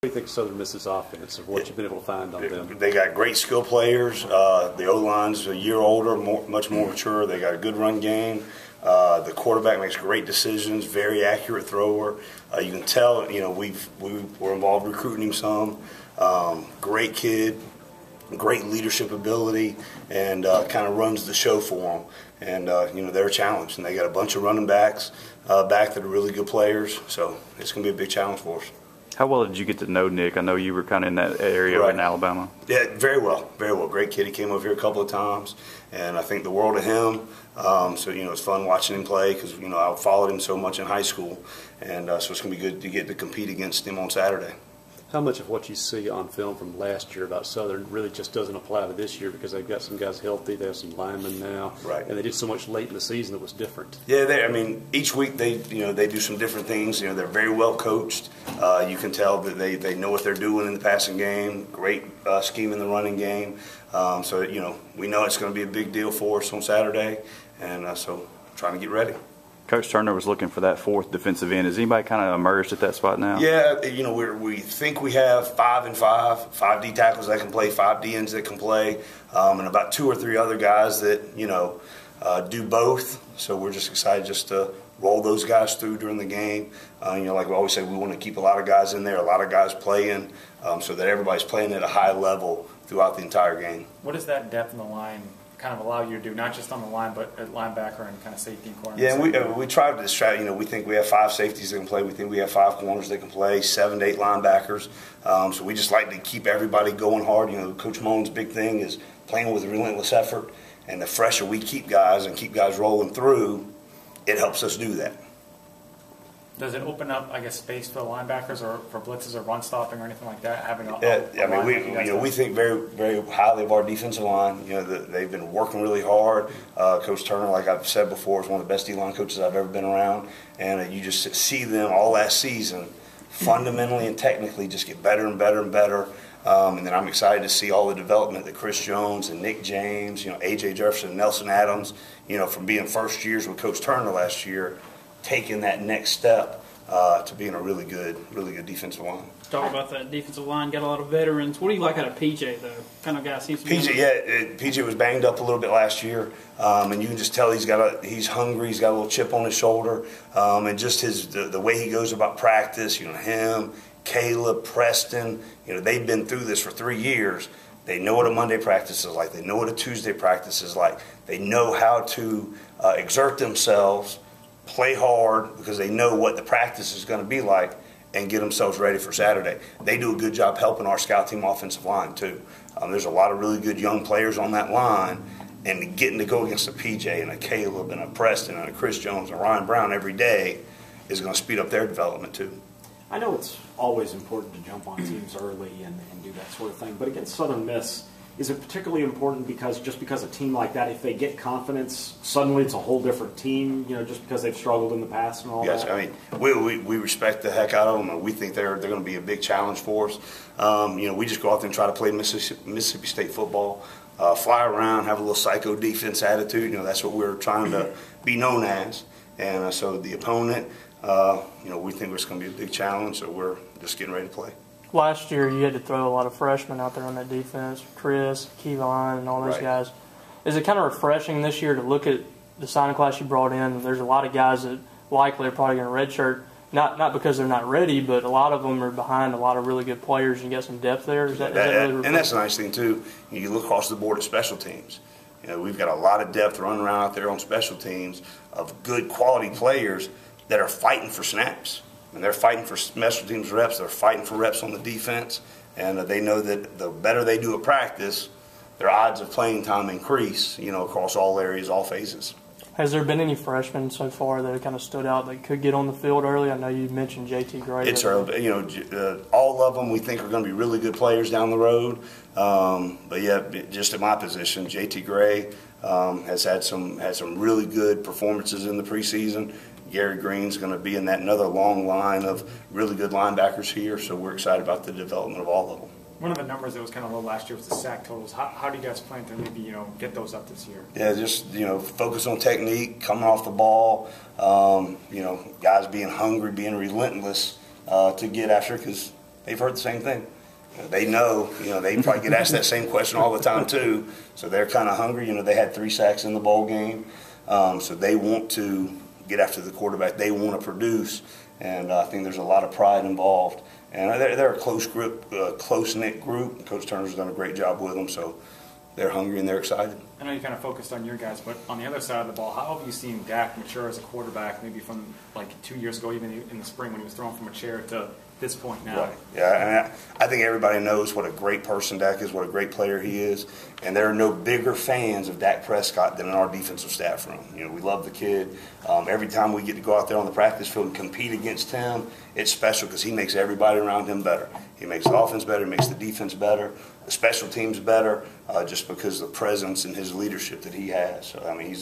What do you think of Southern Miss's offense, or what you've been able to find on them? They got great skill players. The O-line's a year older, much more mature. They got a good run game. The quarterback makes great decisions, very accurate thrower. You can tell, we were involved recruiting him some. Great kid, great leadership ability, and kind of runs the show for them. And, they're a challenge. And they got a bunch of running backs back that are really good players. So it's going to be a big challenge for us. How well did you get to know Nick? I know you were kind of in that area Right. in Alabama. Yeah, very well, very well. Great kid. He came over here a couple of times, and I think the world of him. So, it's fun watching him play because, I followed him so much in high school. And so it's going to be good to get to compete against him on Saturday. How much of what you see on film from last year about Southern really just doesn't apply to this year because they've got some guys healthy, they have some linemen now, right? And they did so much late in the season that was different. Yeah, each week they do some different things. They're very well coached. You can tell that they know what they're doing in the passing game. Great scheme in the running game. So we know it's going to be a big deal for us on Saturday, and so trying to get ready. Coach Turner was looking for that fourth defensive end. Is anybody kind of emerged at that spot now? Yeah, we think we have 5 and 5, 5 D tackles that can play, 5 D ends that can play, and about 2 or 3 other guys that do both. So we're just excited just to roll those guys through during the game. Like we always say, we want to keep a lot of guys in there, a lot of guys playing, so that everybody's playing at a high level throughout the entire game. What does that depth in the line kind of allow you to do, not just on the line, but at linebacker and kind of safety and corner? Yeah, we try to distract. We think we have 5 safeties that can play. We think we have 5 corners that can play, 7 to 8 linebackers. So we just like to keep everybody going hard. Coach Moan's big thing is playing with relentless effort. And the fresher we keep guys and keep guys rolling through, it helps us do that. Does it open up, space for the linebackers or for blitzes or run stopping or anything like that? We think very, very highly of our defensive line. They've been working really hard. Coach Turner, like I've said before, is one of the best D-line coaches I've ever been around. And you just see them all last season, fundamentally and technically, just get better and better and better. And then I'm excited to see all the development that Chris Jones and Nick James, A.J. Jefferson, Nelson Adams, from being first years with Coach Turner last year, taking that next step to being a really good defensive line. Talk about that defensive line. Got a lot of veterans. What do you like out of PJ though? Kind of guy seems to be. PJ was banged up a little bit last year, and you can just tell he's hungry. He's got a little chip on his shoulder, and just the way he goes about practice. Him, Caleb, Preston. They've been through this for 3 years. They know what a Monday practice is like. They know what a Tuesday practice is like. They know how to exert themselves, play hard because they know what the practice is going to be like, and get themselves ready for Saturday. They do a good job helping our scout team offensive line too. There's a lot of really good young players on that line, and getting to go against a PJ and a Caleb and a Preston and a Chris Jones and Ryan Brown every day is going to speed up their development too. I know it's always important to jump on teams early and do that sort of thing, but against Southern Miss, is it particularly important because a team like that, if they get confidence, suddenly it's a whole different team, just because they've struggled in the past and all that? Yes, we respect the heck out of them, and we think they're going to be a big challenge for us. We just go out there and try to play Mississippi State football, fly around, have a little psycho defense attitude. That's what we're trying to be known as. And so the opponent, we think it's going to be a big challenge, so we're just getting ready to play. Last year, you had to throw a lot of freshmen out there on that defense, Chris, Kevon, and all those guys. Is it kind of refreshing this year to look at the signing class you brought in? There's a lot of guys that likely are probably going to redshirt, not because they're not ready, but a lot of them are behind a lot of really good players. You got some depth there. Is that really refreshing? And that's the nice thing, too. You look across the board at special teams. We've got a lot of depth running around out there on special teams of good quality players that are fighting for snaps. And they're fighting for special teams reps. They're fighting for reps on the defense. And they know that the better they do at practice, their odds of playing time increase, across all areas, all phases. Has there been any freshmen so far that have kind of stood out that could get on the field early? I know you mentioned J.T. Gray. It's early. All of them we think are going to be really good players down the road. But yeah, just at my position, J.T. Gray has had some really good performances in the preseason. Gary Green's going to be in that another long line of really good linebackers here, so we're excited about the development of all of them. One of the numbers that was kind of low last year was the sack totals. How do you guys plan to maybe get those up this year? Yeah, just focus on technique, coming off the ball. Guys being hungry, being relentless to get after, because they've heard the same thing. They know, they probably get asked that same question all the time too. So they're kind of hungry. They had 3 sacks in the bowl game. So they want to get after the quarterback. They want to produce. And I think there's a lot of pride involved. And they're a close-knit group. Coach Turner's done a great job with them. So they're hungry and they're excited. I know you kind of focused on your guys, but on the other side of the ball, how have you seen Dak mature as a quarterback, maybe from like 2 years ago, even in the spring when he was thrown from a chair, to this point now? Right. Yeah, and I think everybody knows what a great person Dak is, what a great player he is, and there are no bigger fans of Dak Prescott than our defensive staff room. We love the kid. Every time we get to go out there on the practice field and compete against him, it's special because he makes everybody around him better. He makes the offense better, he makes the defense better, the special teams better, just because of the presence and his leadership that he has. So, I mean,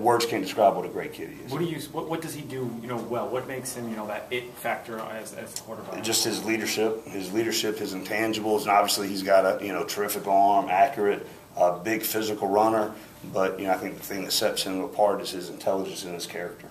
words can't describe what a great kid he is. What does he do well? What makes him that it factor as a quarterback? Just his leadership, his intangibles, and obviously he's got a terrific arm, accurate, big physical runner. But I think the thing that sets him apart is his intelligence and his character.